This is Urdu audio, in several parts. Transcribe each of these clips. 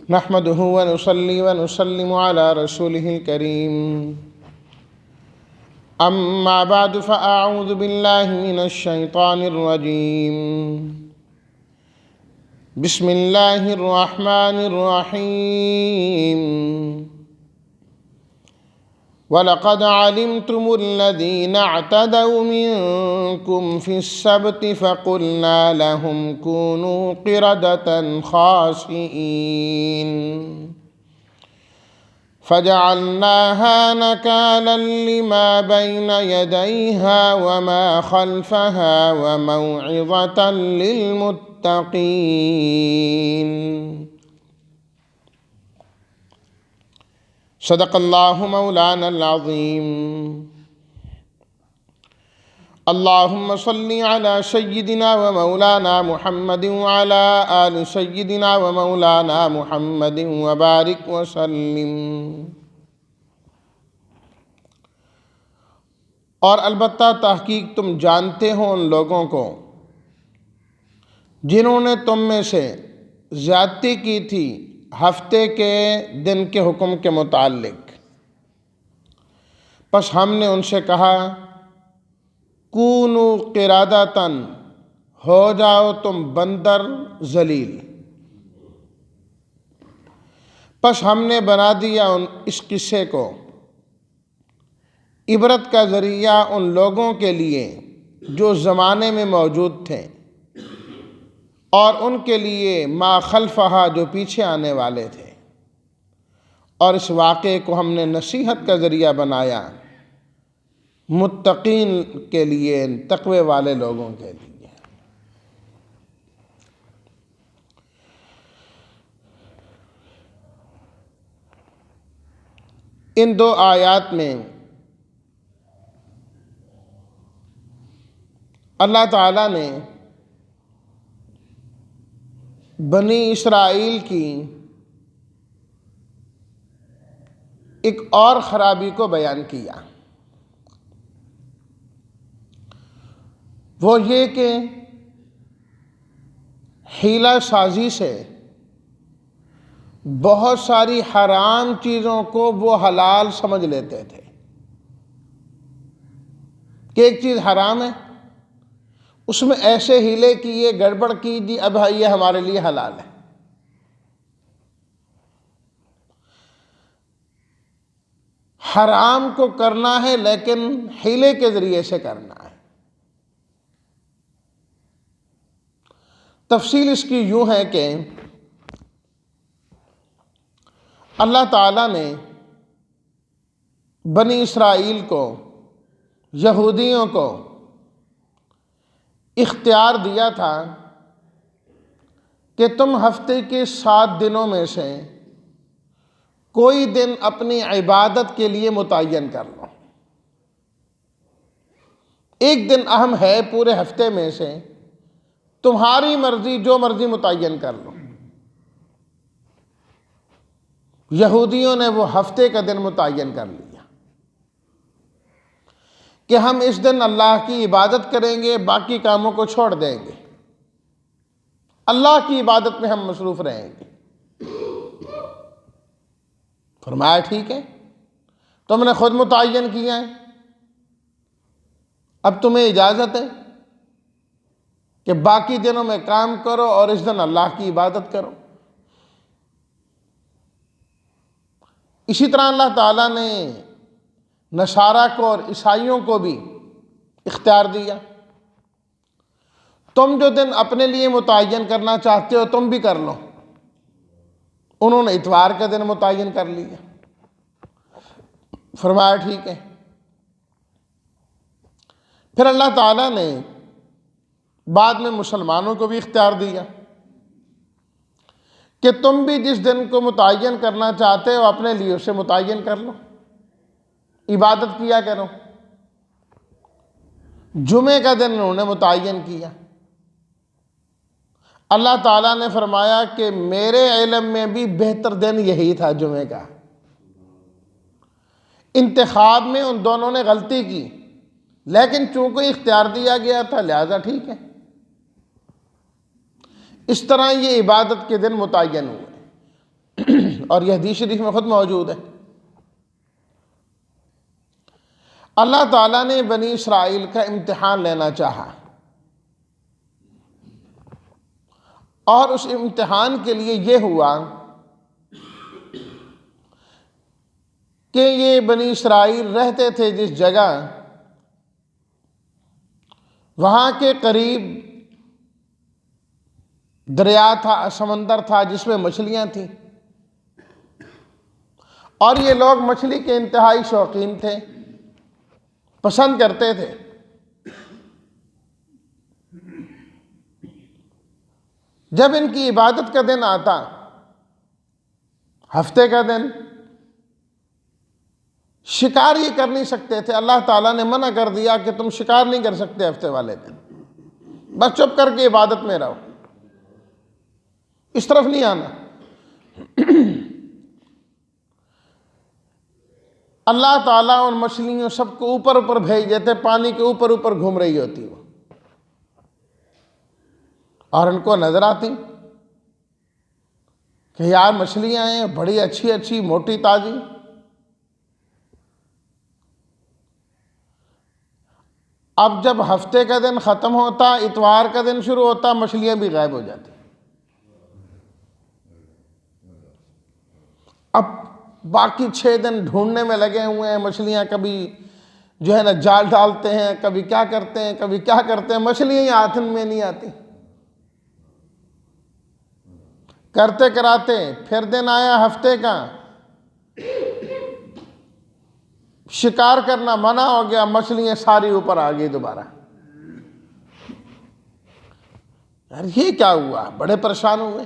نحمده ونصلي ونسلم على رسوله الكريم أما بعد فأعوذ بالله من الشيطان الرجيم بسم الله الرحمن الرحيم وَلَقَدْ عَلِمْتُمُ الَّذِينَ اعْتَدَوْا مِنْكُمْ فِي السَّبْتِ فَقُلْنَا لَهُمْ كُونُوا قِرَدَةً خَاسِئِينَ فَجَعَلْنَاهَا نَكَالًا لِمَا بَيْنَ يَدَيْهَا وَمَا خَلْفَهَا وَمَوْعِظَةً لِلْمُتَّقِينَ صدق اللہ مولانا العظیم اللہم صلی علی سیدنا و مولانا محمد وعلی آل سیدنا و مولانا محمد وبارک وسلم۔ اور البتہ تحقیق تم جانتے ہو ان لوگوں کو جنہوں نے تم میں سے زیادتی کی تھی ہفتے کے دن کے حکم کے متعلق، پس ہم نے ان سے کہا کونوا قرادۃ، ہو جاؤ تم بندر ذلیل۔ پس ہم نے بنا دیا اس قصے کو عبرت کا ذریعہ ان لوگوں کے لیے جو زمانے میں موجود تھے، اور ان کے لیے ما خلفہا جو پیچھے آنے والے تھے، اور اس واقعے کو ہم نے نصیحت کا ذریعہ بنایا متقین کے لیے، تقوی والے لوگوں کے لیے۔ ان دو آیات میں اللہ تعالیٰ نے بنی اسرائیل کی ایک اور خرابی کو بیان کیا، وہ یہ کہ حیلہ سازی سے بہت ساری حرام چیزوں کو وہ حلال سمجھ لیتے تھے کہ ایک چیز حرام ہے، اس میں ایسے ہیلے کیے، گڑبڑ کی دی، اب یہ ہمارے لیے حلال ہے۔ حرام کو کرنا ہے لیکن ہیلے کے ذریعے سے کرنا ہے۔ تفصیل اس کی یوں ہے کہ اللہ تعالیٰ نے بنی اسرائیل کو، یہودیوں کو اختیار دیا تھا کہ تم ہفتے کے 7 دنوں میں سے کوئی دن اپنی عبادت کے لیے متعین کر لو۔ ایک دن اہم ہے پورے ہفتے میں سے، تمہاری مرضی جو مرضی متعین کر لو۔ یہودیوں نے وہ ہفتے کا دن متعین کر لیا کہ ہم اس دن اللہ کی عبادت کریں گے، باقی کاموں کو چھوڑ دیں گے، اللہ کی عبادت میں ہم مصروف رہیں گے۔ فرمایا ٹھیک ہے، تم نے خود متعین کیا ہے، اب تمہیں اجازت ہے کہ باقی دنوں میں کام کرو اور اس دن اللہ کی عبادت کرو۔ اسی طرح اللہ تعالیٰ نے نصارہ کو اور عیسائیوں کو بھی اختیار دیا، تم جو دن اپنے لیے متعین کرنا چاہتے ہو تم بھی کر لو۔ انہوں نے اتوار کا دن متعین کر لیا، فرمایا ٹھیک ہے۔ پھر اللہ تعالیٰ نے بعد میں مسلمانوں کو بھی اختیار دیا کہ تم بھی جس دن کو متعین کرنا چاہتے ہو اپنے لیے اسے متعین کر لو، عبادت کیا کرو۔ جمعے کا دن انہوں نے متعین کیا۔ اللہ تعالیٰ نے فرمایا کہ میرے علم میں بھی بہتر دن یہی تھا جمعے کا۔ انتخاب میں ان دونوں نے غلطی کی، لیکن چونکہ اختیار دیا گیا تھا لہذا ٹھیک ہے۔ اس طرح یہ عبادت کے دن متعین ہوئے۔ اور یہ حدیث شریف میں خود موجود ہے۔ اللہ تعالیٰ نے بنی اسرائیل کا امتحان لینا چاہا، اور اس امتحان کے لیے یہ ہوا کہ یہ بنی اسرائیل رہتے تھے جس جگہ، وہاں کے قریب دریا تھا، سمندر تھا جس میں مچھلیاں تھیں، اور یہ لوگ مچھلی کے انتہائی شوقین تھے، پسند کرتے تھے۔ جب ان کی عبادت کا دن آتا، ہفتے کا دن، شکار یہ کر نہیں سکتے تھے، اللہ تعالیٰ نے منع کر دیا کہ تم شکار نہیں کر سکتے ہفتے والے دن، بس چپ کر کے عبادت میں رہو، اس طرف نہیں آنا۔ اللہ تعالیٰ ان مچھلیوں سب کو اوپر اوپر بھیج دیتے، پانی کے اوپر اوپر گھوم رہی ہوتی وہ، اور ان کو نظر آتی کہ یار مچھلیاں ہیں بڑی اچھی اچھی، موٹی تازی۔ اب جب ہفتے کا دن ختم ہوتا، اتوار کا دن شروع ہوتا، مچھلیاں بھی غائب ہو جاتی۔ اب باقی 6 دن ڈھونڈنے میں لگے ہوئے ہیں مچھلیاں، کبھی جو ہے نا جال ڈالتے ہیں، کبھی کیا کرتے ہیں، کبھی کیا کرتے ہیں، مچھلیاں ہی ہاتھ میں نہیں آتی۔ کرتے کراتے پھر دن آیا ہفتے کا، شکار کرنا منع ہو گیا، مچھلیاں ساری اوپر آ گئی دوبارہ۔ یار یہ کیا ہوا؟ بڑے پریشان ہوئے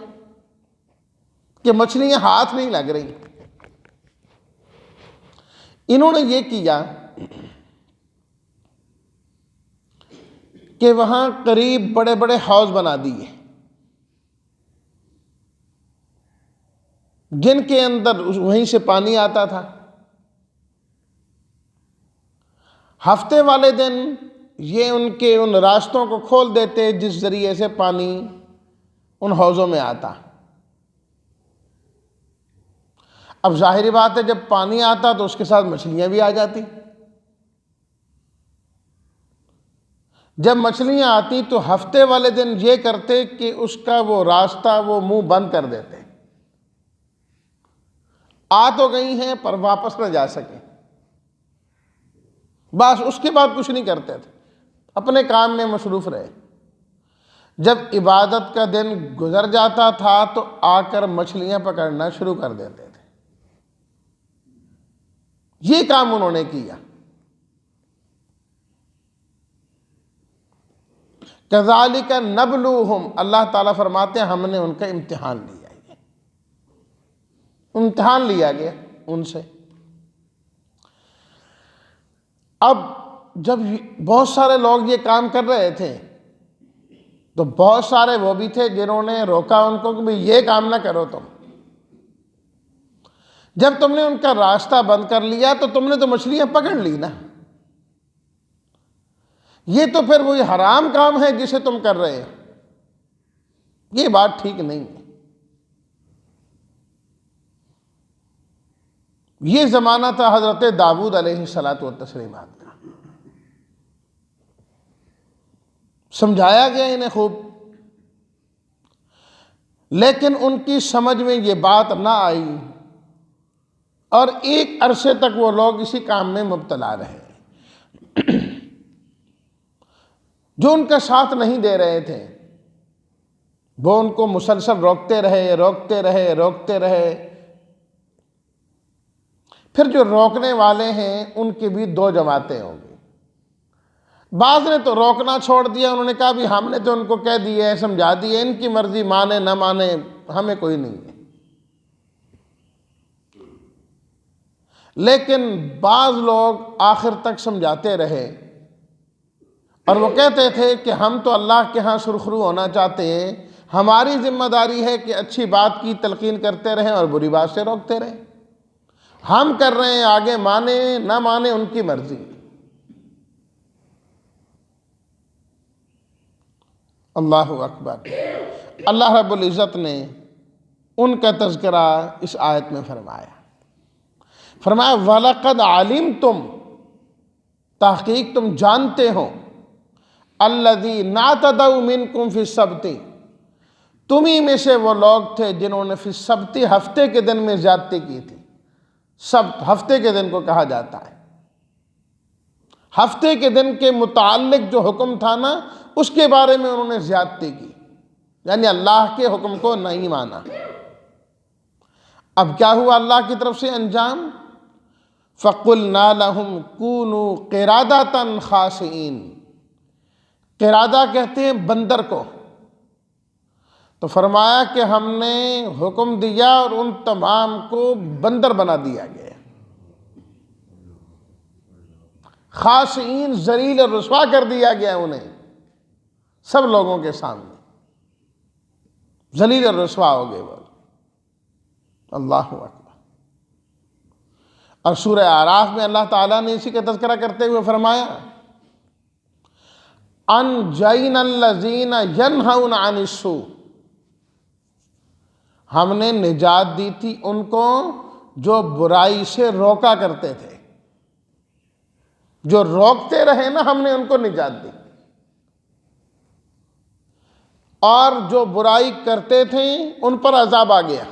کہ مچھلیاں ہاتھ نہیں لگ رہی۔ انہوں نے یہ کیا کہ وہاں قریب بڑے بڑے حوض بنا دیے، جن کے اندر وہیں سے پانی آتا تھا۔ ہفتے والے دن یہ ان راستوں کو کھول دیتے جس ذریعے سے پانی ان حوضوں میں آتا۔ اب ظاہری بات ہے جب پانی آتا تو اس کے ساتھ مچھلیاں بھی آ جاتی۔ جب مچھلیاں آتی تو ہفتے والے دن یہ کرتے کہ اس کا وہ راستہ، وہ منہ بند کر دیتے، آ تو گئی ہیں پر واپس نہ جا سکیں، بس اس کے بعد کچھ نہیں کرتے تھے، اپنے کام میں مصروف رہے۔ جب عبادت کا دن گزر جاتا تھا تو آ کر مچھلیاں پکڑنا شروع کر دیتے تھے۔ یہ کام انہوں نے کیا۔ کذالک نبلوہم، اللہ تعالیٰ فرماتے ہیں ہم نے ان کا امتحان لیا، امتحان لیا گیا ان سے۔ اب جب بہت سارے لوگ یہ کام کر رہے تھے تو بہت سارے وہ بھی تھے جنہوں نے روکا ان کو کہ یہ کام نہ کرو تم۔ جب تم نے ان کا راستہ بند کر لیا تو تم نے تو مچھلیاں پکڑ لی نا، یہ تو پھر وہی حرام کام ہے جسے تم کر رہے ہو، یہ بات ٹھیک نہیں ہے۔ یہ زمانہ تھا حضرت داؤد علیہ الصلاۃ والتسلیمات کا، سمجھایا گیا انہیں خوب، لیکن ان کی سمجھ میں یہ بات نہ آئی، اور ایک عرصے تک وہ لوگ اسی کام میں مبتلا رہے۔ جو ان کا ساتھ نہیں دے رہے تھے وہ ان کو مسلسل روکتے رہے، روکتے رہے، روکتے رہے۔ پھر جو روکنے والے ہیں ان کی بھی 2 جماعتیں ہوں گی۔ بعض نے تو روکنا چھوڑ دیا، انہوں نے کہا بھی ہم نے تو ان کو کہہ دیا ہے، سمجھا دیا، ان کی مرضی مانے نہ مانے ہمیں کوئی نہیں ہے۔ لیکن بعض لوگ آخر تک سمجھاتے رہے، اور وہ کہتے تھے کہ ہم تو اللہ کے ہاں سرخرو ہونا چاہتے ہیں، ہماری ذمہ داری ہے کہ اچھی بات کی تلقین کرتے رہیں اور بری بات سے روکتے رہیں، ہم کر رہے ہیں، آگے مانے نہ مانے ان کی مرضی۔ اللہ اکبر۔ اللہ رب العزت نے ان کا تذکرہ اس آیت میں فرمایا۔ فرمایا وَلَقَدْ عَلِمْتُمْ، تحقیق تم جانتے ہو، الَّذِينَ اعْتَدَوْا مِنْكُمْ فِي السَّبْتِ، تمہیں میں سے وہ لوگ تھے جنہوں نے فی السبت، ہفتے کے دن میں زیادتی کی تھی۔ سبت ہفتے کے دن کو کہا جاتا ہے۔ ہفتے کے دن کے متعلق جو حکم تھا نا، اس کے بارے میں انہوں نے زیادتی کی، یعنی اللہ کے حکم کو نہیں مانا۔ اب کیا ہوا اللہ کی طرف سے انجام؟ فَقُلْنَا لَهُمْ كُونُوا قِرَادَةً خَاسِئِينَ، قرادہ کہتے ہیں بندر کو۔ تو فرمایا کہ ہم نے حکم دیا اور ان تمام کو بندر بنا دیا گیا، خاشعین، ذلیل اور رسوا کر دیا گیا انہیں سب لوگوں کے سامنے، ذلیل اور رسوا ہو گئے وہ۔ اللہ اکبر۔ اور سورہ اعراف میں اللہ تعالیٰ نے اسی کا تذکرہ کرتے ہوئے فرمایا انجینا الذین ینہون عن السوء، ہم نے نجات دی تھی ان کو جو برائی سے روکا کرتے تھے، جو روکتے رہے نا ہم نے ان کو نجات دی، اور جو برائی کرتے تھے ان پر عذاب آ گیا،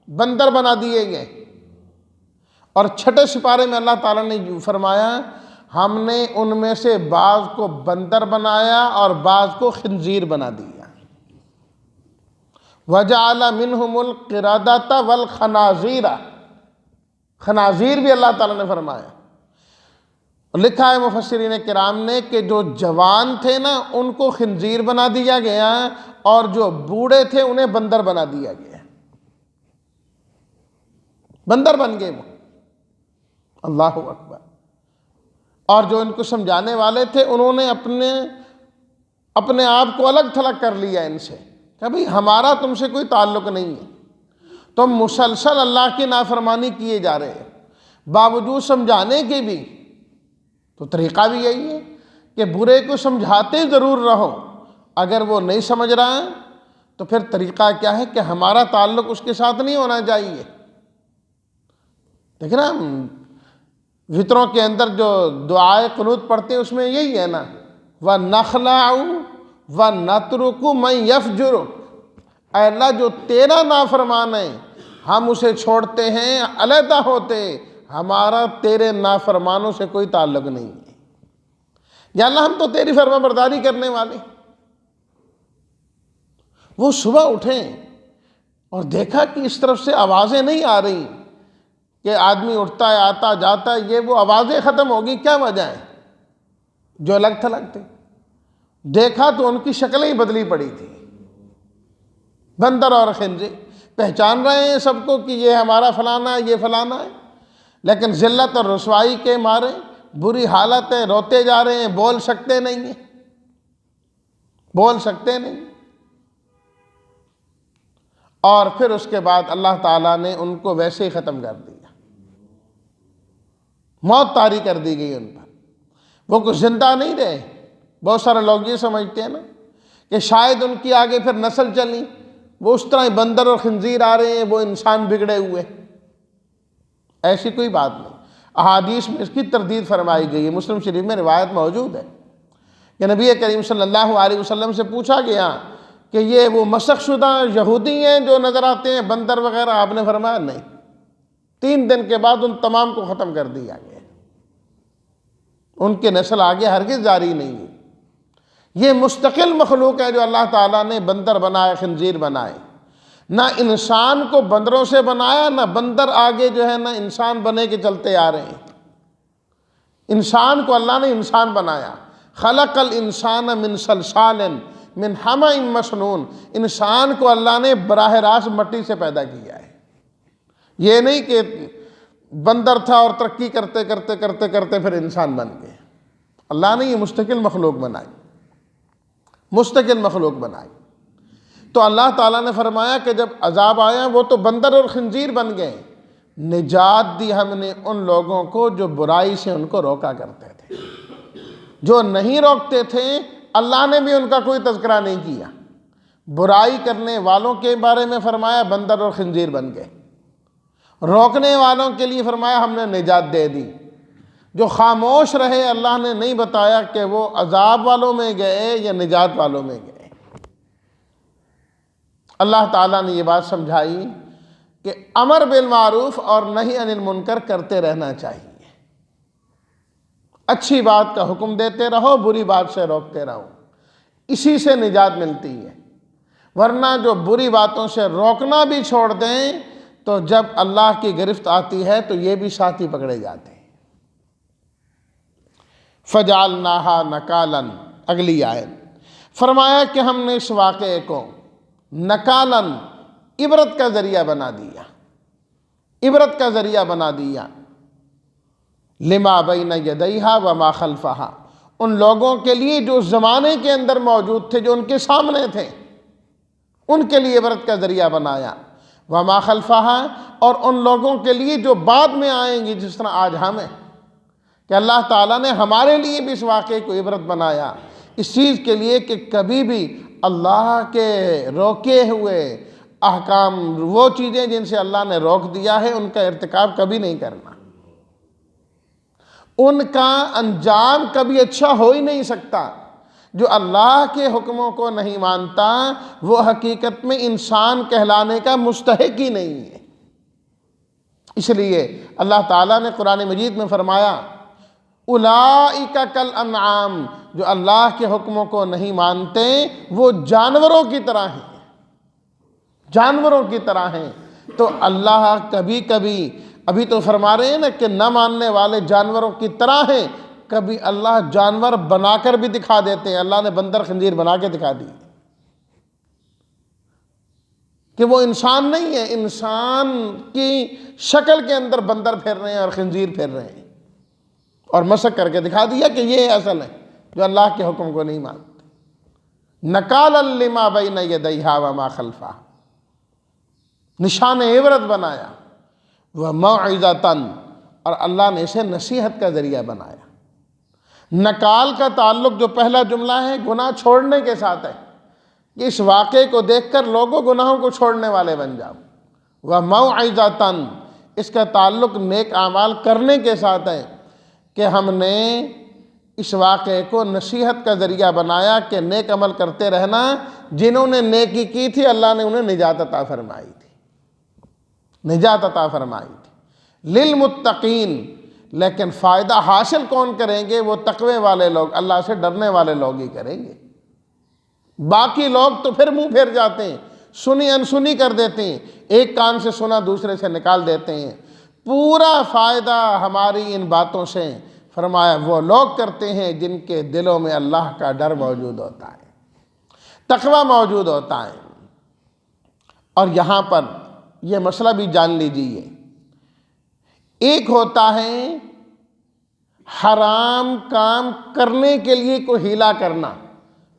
بندر بنا دیے گئے۔ اور چھٹے سپارے میں اللہ تعالیٰ نے فرمایا ہم نے ان میں سے بعض کو بندر بنایا اور بعض کو خنزیر بنا دیا۔ وَجَعَلَ مِنْهُمُ الْقِرَادَةَ وَالْخَنَازِيرَ، خنازیر بھی اللہ تعالیٰ نے فرمایا۔ لکھا ہے مفسرین کرام نے کہ جو جوان تھے نا ان کو خنزیر بنا دیا گیا، اور جو بوڑھے تھے انہیں بندر بنا دیا گیا، بندر بن گئے وہ۔ اللہ اکبر۔ اور جو ان کو سمجھانے والے تھے انہوں نے اپنے آپ کو الگ تھلگ کر لیا ان سے کہ بھئی ہمارا تم سے کوئی تعلق نہیں ہے، تم مسلسل اللہ کی نافرمانی کیے جا رہے ہیں، باوجود سمجھانے کے بھی۔ تو طریقہ بھی یہی ہے کہ برے کو سمجھاتے ضرور رہو، اگر وہ نہیں سمجھ رہا ہے تو پھر طریقہ کیا ہے کہ ہمارا تعلق اس کے ساتھ نہیں ہونا چاہیے۔ دیکھیں نا وطروں کے اندر جو دعائے قنوت پڑھتے ہیں اس میں یہی ہے نا وَنَخْلَعُ وَنَتْرُكُ مَنْ يَفْجُرُ، اے اللہ جو تیرا نافرمان ہے ہم اسے چھوڑتے ہیں، علیحدہ ہوتے، ہمارا تیرے نافرمانوں سے کوئی تعلق نہیں ہے، یا اللہ ہم تو تیری فرما برداری کرنے والے۔ وہ صبح اٹھیں اور دیکھا کہ اس طرف سے آوازیں نہیں آ رہی، کہ آدمی اٹھتا ہے آتا جاتا ہے، یہ وہ آوازیں ختم ہوگی، کیا وجہ ہے؟ جو الگ تھلگ تھے۔ دیکھا تو ان کی شکلیں ہی بدلی پڑی تھی، بندر اور خنزیر۔ پہچان رہے ہیں سب کو کہ یہ ہمارا فلانا ہے، یہ فلانا ہے، لیکن ذلت اور رسوائی کے مارے بری حالت ہے، روتے جا رہے ہیں، بول سکتے نہیں ہیں، بول سکتے نہیں۔ اور پھر اس کے بعد اللہ تعالیٰ نے ان کو ویسے ہی ختم کر دیا، موت طاری کر دی گئی ان پر، وہ کچھ زندہ نہیں رہے۔ بہت سارے لوگ یہ سمجھتے ہیں نا کہ شاید ان کی آگے پھر نسل چلی، وہ اس طرح بندر اور خنزیر آ رہے ہیں، وہ انسان بگڑے ہوئے۔ ایسی کوئی بات نہیں، احادیث میں اس کی تردید فرمائی گئی ہے، مسلم شریف میں روایت موجود ہے کہ نبی کریم صلی اللہ علیہ وسلم سے پوچھا گیا کہ یہ وہ مسخ شدہ یہودی ہیں جو نظر آتے ہیں بندر وغیرہ؟ آپ نے فرمایا نہیں، 3 دن کے بعد ان تمام کو ختم کر دیا گیا، ان کی نسل آگے ہرگز جاری نہیں ہوئی۔ یہ مستقل مخلوق ہے جو اللہ تعالیٰ نے بندر بنائے، خنزیر بنائے، نہ انسان کو بندروں سے بنایا، نہ بندر آگے جو ہے نہ انسان بنے کے چلتے آ رہے ہیں۔ انسان کو اللہ نے انسان بنایا، خلق الانسان من صلصال من حمأ مسنون، انسان کو اللہ نے براہ راست مٹی سے پیدا کیا ہے۔ یہ نہیں کہ بندر تھا اور ترقی کرتے کرتے کرتے کرتے پھر انسان بن گئے، اللہ نے یہ مستقل مخلوق بنائی، مستقل مخلوق بنائی۔ تو اللہ تعالیٰ نے فرمایا کہ جب عذاب آیا وہ تو بندر اور خنزیر بن گئے، نجات دی ہم نے ان لوگوں کو جو برائی سے ان کو روکا کرتے تھے۔ جو نہیں روکتے تھے اللہ نے بھی ان کا کوئی تذکرہ نہیں کیا، برائی کرنے والوں کے بارے میں فرمایا بندر اور خنزیر بن گئے، روکنے والوں کے لیے فرمایا ہم نے نجات دے دی، جو خاموش رہے اللہ نے نہیں بتایا کہ وہ عذاب والوں میں گئے یا نجات والوں میں گئے۔ اللہ تعالیٰ نے یہ بات سمجھائی کہ امر بالمعروف اور نہی عن المنکر کرتے رہنا چاہیے، اچھی بات کا حکم دیتے رہو، بری بات سے روکتے رہو، اسی سے نجات ملتی ہے۔ ورنہ جو بری باتوں سے روکنا بھی چھوڑ دیں تو جب اللہ کی گرفت آتی ہے تو یہ بھی ساتھی پکڑے جاتے ہیں۔ فَجَعَلْنَاهَا نَكَالًا، اگلی آیت، فرمایا کہ ہم نے اس واقعے کو نکالن، عبرت کا ذریعہ بنا دیا، عبرت کا ذریعہ بنا دیا، لما بین یدیہا وما خلفہا، ان لوگوں کے لیے جو زمانے کے اندر موجود تھے، جو ان کے سامنے تھے، ان کے لیے عبرت کا ذریعہ بنایا، وما خلفہا، اور ان لوگوں کے لیے جو بعد میں آئیں گی، جس طرح آج ہمیں، کہ اللہ تعالیٰ نے ہمارے لیے بھی اس واقعے کو عبرت بنایا، اس چیز کے لیے کہ کبھی بھی اللہ کے روکے ہوئے احکام، وہ چیزیں جن سے اللہ نے روک دیا ہے، ان کا ارتکاب کبھی نہیں کرنا، ان کا انجام کبھی اچھا ہو ہی نہیں سکتا۔ جو اللہ کے حکموں کو نہیں مانتا وہ حقیقت میں انسان کہلانے کا مستحق ہی نہیں ہے۔ اس لیے اللہ تعالیٰ نے قرآن مجید میں فرمایا اولئک کالانعام، جو اللہ کے حکموں کو نہیں مانتے وہ جانوروں کی طرح ہیں، جانوروں کی طرح ہیں۔ تو اللہ کبھی کبھی، ابھی تو فرما رہے ہیں نا کہ نہ ماننے والے جانوروں کی طرح ہیں، کبھی اللہ جانور بنا کر بھی دکھا دیتے ہیں۔ اللہ نے بندر خنزیر بنا کے دکھا دی کہ وہ انسان نہیں ہے، انسان کی شکل کے اندر بندر پھر رہے ہیں اور خنزیر پھر رہے ہیں، اور مسخ کر کے دکھا دیا کہ یہ اصل ہے جو اللہ کے حکم کو نہیں مانتے۔ نکالا لما بین یدیہا وما خلفہا، نشان عبرت بنایا، وموعظۃ، اور اللہ نے اسے نصیحت کا ذریعہ بنایا۔ نکال کا تعلق جو پہلا جملہ ہے گناہ چھوڑنے کے ساتھ ہے، کہ اس واقعے کو دیکھ کر لوگوں گناہوں کو چھوڑنے والے بن جاؤ۔ وموعظۃ، اس کا تعلق نیک اعمال کرنے کے ساتھ ہے، کہ ہم نے اس واقعے کو نصیحت کا ذریعہ بنایا کہ نیک عمل کرتے رہنا، جنہوں نے نیکی کی تھی اللہ نے انہیں نجات عطا فرمائی تھی، نجات عطا فرمائی تھی للمتقین۔ لیکن فائدہ حاصل کون کریں گے؟ وہ تقوی والے لوگ، اللہ سے ڈرنے والے لوگ ہی کریں گے۔ باقی لوگ تو پھر منہ پھیر جاتے ہیں، سنی انسنی کر دیتے ہیں، ایک کان سے سنا دوسرے سے نکال دیتے ہیں۔ پورا فائدہ ہماری ان باتوں سے فرمایا وہ لوگ کرتے ہیں جن کے دلوں میں اللہ کا ڈر موجود ہوتا ہے، تقوی موجود ہوتا ہے۔ اور یہاں پر یہ مسئلہ بھی جان لیجیے، ایک ہوتا ہے حرام کام کرنے کے لیے کوئی ہیلا کرنا،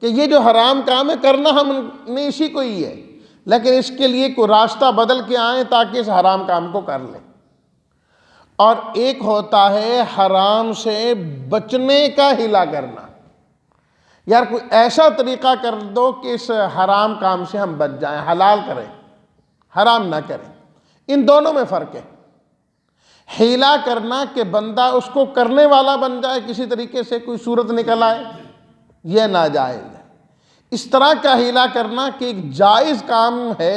کہ یہ جو حرام کام ہے کرنا ہم نے اسی کو ہی ہے، لیکن اس کے لیے کوئی راستہ بدل کے آئیں تاکہ اس حرام کام کو کر لیں۔ اور ایک ہوتا ہے حرام سے بچنے کا ہیلا کرنا، یار کوئی ایسا طریقہ کر دو کہ اس حرام کام سے ہم بچ جائیں، حلال کریں، حرام نہ کریں۔ ان دونوں میں فرق ہے۔ ہیلا کرنا کہ بندہ اس کو کرنے والا بن جائے، کسی طریقے سے کوئی صورت نکل آئے، یہ ناجائز ہے۔ اس طرح کا ہیلا کرنا کہ ایک جائز کام ہے،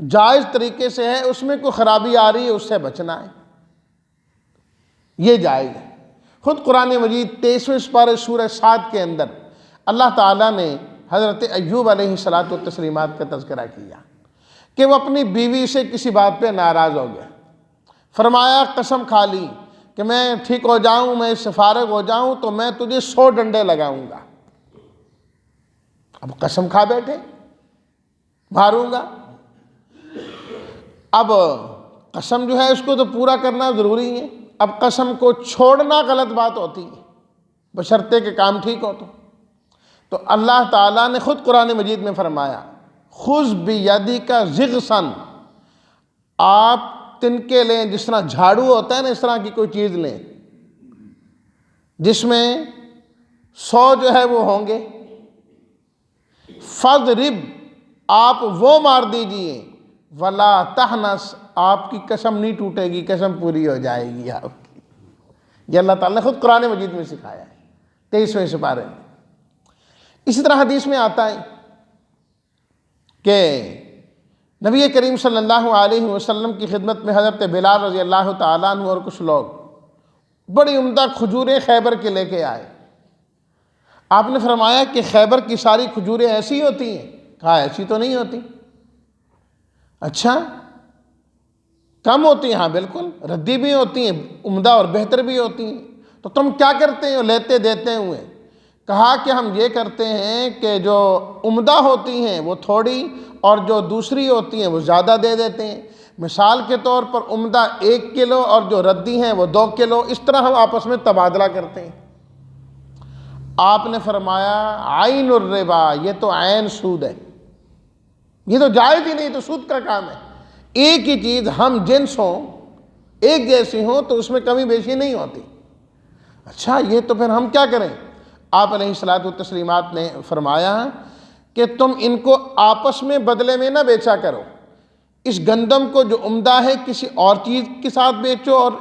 جائز طریقے سے ہے، اس میں کوئی خرابی آ رہی ہے، اس سے بچنا ہے، یہ جائز ہے۔ خود قرآن مجید 23ویں پارے سورہ صاد کے اندر اللہ تعالیٰ نے حضرت ایوب علیہ الصلاۃ والتسلیمات کا تذکرہ کیا کہ وہ اپنی بیوی سے کسی بات پہ ناراض ہو گیا، فرمایا قسم کھا لی کہ میں ٹھیک ہو جاؤں، میں اس سے فارغ ہو جاؤں تو میں تجھے 100 ڈنڈے لگاؤں گا۔ اب قسم کھا بیٹھے، ماروں گا۔ اب قسم جو ہے اس کو تو پورا کرنا ضروری ہے، اب قسم کو چھوڑنا غلط بات ہوتی ہے، بشرطے کہ کام ٹھیک ہو تو اللہ تعالیٰ نے خود قرآن مجید میں فرمایا خذ بیدک ضغثا، آپ تنکے لیں، جس طرح جھاڑو ہوتا ہے نا، اس طرح کی کوئی چیز لیں جس میں 100 جو ہے وہ ہوں گے، فضرب آپ وہ مار دیجئے، ولا تحنس، آپ کی قسم نہیں ٹوٹے گی، قسم پوری ہو جائے گی آپ کی۔ یہ اللہ تعالیٰ نے خود قرآن مجید میں سکھایا ہے 23ویں سپارے میں۔ اسی طرح حدیث میں آتا ہے کہ نبی کریم صلی اللہ علیہ وسلم کی خدمت میں حضرت بلال رضی اللہ تعالیٰ عنہ اور کچھ لوگ بڑی عمدہ کھجوریں خیبر کے لے کے آئے۔ آپ نے فرمایا کہ خیبر کی ساری کھجوریں ایسی ہوتی ہیں؟ کہا ایسی تو نہیں ہوتی۔ اچھا، کم ہوتی ہیں؟ ہاں بالکل، ردی بھی ہوتی ہیں، عمدہ اور بہتر بھی ہوتی ہیں۔ تو تم کیا کرتے ہیں لیتے دیتے ہوئے؟ کہا کہ ہم یہ کرتے ہیں کہ جو عمدہ ہوتی ہیں وہ تھوڑی اور جو دوسری ہوتی ہیں وہ زیادہ دے دیتے ہیں۔ مثال کے طور پر عمدہ 1 کلو اور جو ردی ہیں وہ 2 کلو، اس طرح ہم آپس میں تبادلہ کرتے ہیں۔ آپ نے فرمایا عین الربا، یہ تو عین سود ہے، یہ تو جائز ہی نہیں، تو سود کا کام ہے۔ ایک ہی چیز ہم جنس ہوں، ایک جیسی ہوں تو اس میں کمی بیشی نہیں ہوتی۔ اچھا، یہ تو پھر ہم کیا کریں؟ آپ علیہ الصلوۃ والتسلیمات نے فرمایا کہ تم ان کو آپس میں بدلے میں نہ بیچا کرو۔ اس گندم کو جو عمدہ ہے کسی اور چیز کے ساتھ بیچو، اور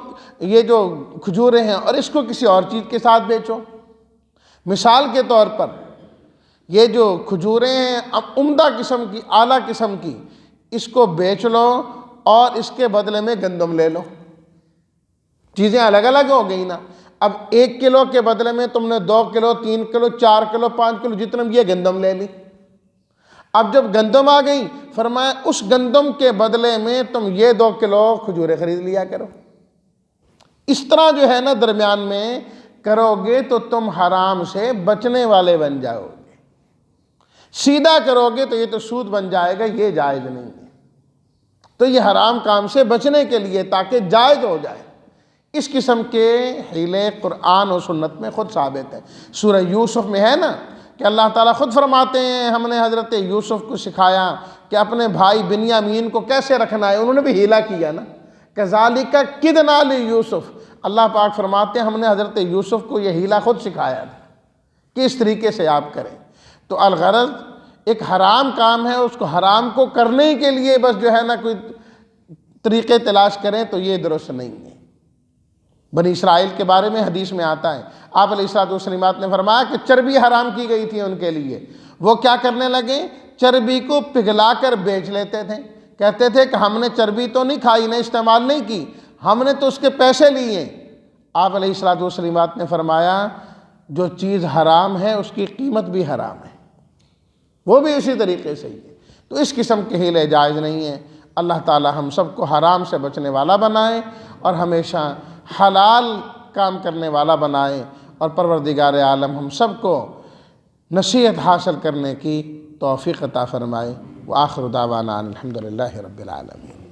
یہ جو کھجوریں ہیں اور اس کو کسی اور چیز کے ساتھ بیچو۔ مثال کے طور پر یہ جو کھجوریں ہیں عمدہ قسم کی، اعلیٰ قسم کی، اس کو بیچ لو اور اس کے بدلے میں گندم لے لو۔ چیزیں الگ الگ ہو گئی نا۔ اب 1 کلو کے بدلے میں تم نے 2 کلو، 3 کلو، 4 کلو، 5 کلو جتنا یہ گندم لے لی۔ اب جب گندم آ گئی، فرمایا اس گندم کے بدلے میں تم یہ 2 کلو کھجوریں خرید لیا کرو۔ اس طرح جو ہے نا درمیان میں کرو گے تو تم حرام سے بچنے والے بن جاؤ گے۔ سیدھا کرو گے تو یہ تو سود بن جائے گا، یہ جائز نہیں ہے۔ تو یہ حرام کام سے بچنے کے لیے تاکہ جائز ہو جائے، اس قسم کے حیلے قرآن و سنت میں خود ثابت ہے۔ سورہ یوسف میں ہے نا کہ اللہ تعالیٰ خود فرماتے ہیں ہم نے حضرت یوسف کو سکھایا کہ اپنے بھائی بنیامین کو کیسے رکھنا ہے، انہوں نے بھی ہیلا کیا نا، کذالک کدنا لیوسف۔ اللہ پاک فرماتے ہیں ہم نے حضرت یوسف کو یہ ہیلا خود سکھایا تھا کہ اس طریقے سے آپ کریں۔ تو الغرض ایک حرام کام ہے، اس کو حرام کو کرنے کے لیے بس جو ہے نا کوئی طریقے تلاش کریں تو یہ درست نہیں ہے۔ بنی اسرائیل کے بارے میں حدیث میں آتا ہے، آپ علیہ الصلوۃ والتسلیمات نے فرمایا کہ چربی حرام کی گئی تھی ان کے لیے، وہ کیا کرنے لگے؟ چربی کو پگھلا کر بیچ لیتے تھے۔ کہتے تھے کہ ہم نے چربی تو نہیں کھائی، نہ استعمال نہیں کی، ہم نے تو اس کے پیسے لیے۔ آپ علیہ الصلوۃ والتسلیمات نے فرمایا جو چیز حرام ہے اس کی قیمت بھی حرام ہے، وہ بھی اسی طریقے سے ہی ہے۔ تو اس قسم کے ہیلے جائز نہیں ہیں۔ اللہ تعالی ہم سب کو حرام سے بچنے والا بنائے اور ہمیشہ حلال کام کرنے والا بنائے، اور پروردگار عالم ہم سب کو نصیحت حاصل کرنے کی توفیق عطا فرمائے۔ وآخر دعوانا الحمدللہ رب العالمین۔